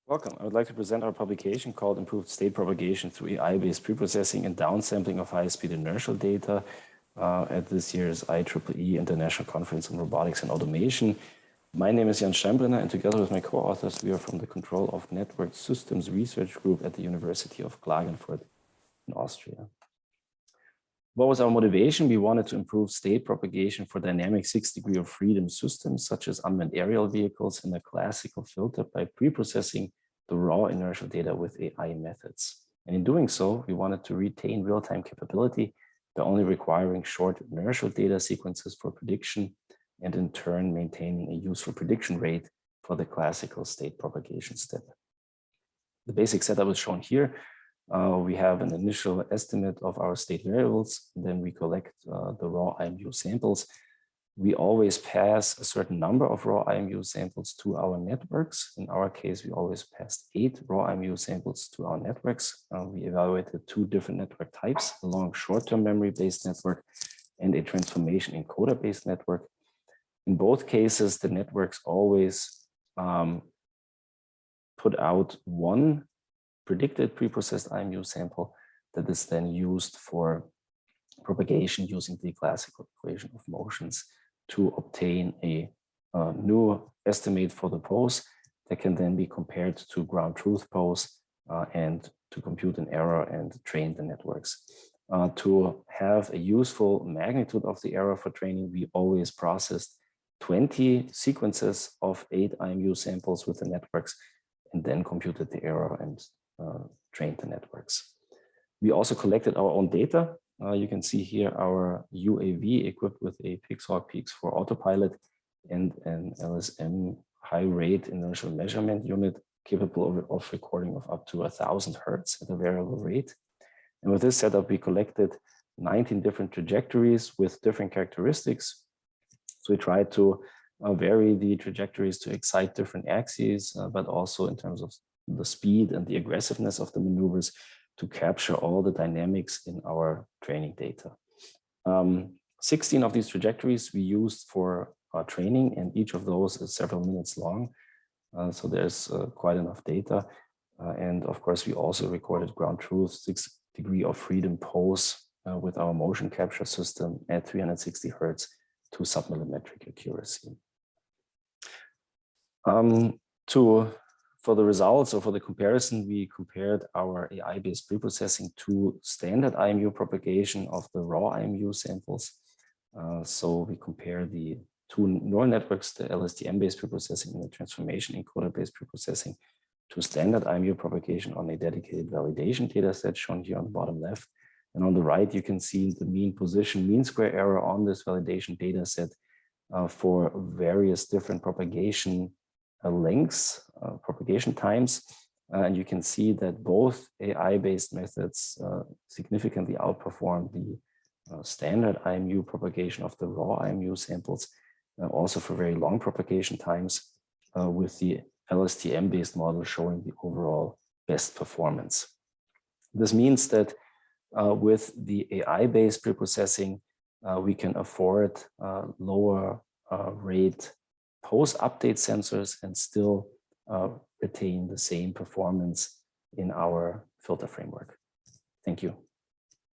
Welcome. I would like to present our publication called Improved State Propagation through AI-based preprocessing and downsampling of high-speed inertial data at this year's IEEE International Conference on Robotics and Automation. My name is Steinbrener, and together with my co-authors, we are from the Control of Network Systems Research Group at the University of Klagenfurt in Austria. What was our motivation? We wanted to improve state propagation for dynamic 6 degree of freedom systems, such as unmanned aerial vehicles, in a classical filter by preprocessing the raw inertial data with AI methods. And in doing so, we wanted to retain real-time capability by only requiring short inertial data sequences for prediction, and in turn maintaining a useful prediction rate for the classical state propagation step. The basic setup is shown here. We have an initial estimate of our state variables, then we collect the raw IMU samples. We always pass a certain number of raw IMU samples to our networks. In our case, we always passed 8 raw IMU samples to our networks. We evaluated 2 different network types, a long short-term memory-based network and a transformation encoder-based network. In both cases, the networks always put out one predicted preprocessed IMU sample that is then used for propagation using the classical equation of motions to obtain a new estimate for the pose that can then be compared to ground truth pose and to compute an error and train the networks. To have a useful magnitude of the error for training, we always processed 20 sequences of 8 IMU samples with the networks and then computed the error and trained the networks. We also collected our own data. You can see here our UAV equipped with a Pixhawk PX4 autopilot and an LSM high rate inertial measurement unit capable of recording of up to 1000 Hertz at a variable rate. And with this setup, we collected 19 different trajectories with different characteristics. So we tried to vary the trajectories to excite different axes, but also in terms of the speed and the aggressiveness of the maneuvers to capture all the dynamics in our training data. 16 of these trajectories we used for our training, and each of those is several minutes long. So there's quite enough data. And of course, we also recorded ground truth 6 degree of freedom pose with our motion capture system at 360 Hertz to submillimetric accuracy. For the results or for the comparison, we compared our AI-based preprocessing to standard IMU propagation of the raw IMU samples. So we compare the 2 neural networks, the LSTM-based preprocessing and the transformation encoder-based preprocessing, to standard IMU propagation on a dedicated validation data set shown here on the bottom left. And on the right, you can see the mean position, mean square error on this validation data set for various different propagation lengths, propagation times. And you can see that both AI-based methods significantly outperform the standard IMU propagation of the raw IMU samples, also for very long propagation times, with the LSTM-based model showing the overall best performance. This means that with the AI-based preprocessing, we can afford lower rate pose update sensors and still retain the same performance in our filter framework. Thank you.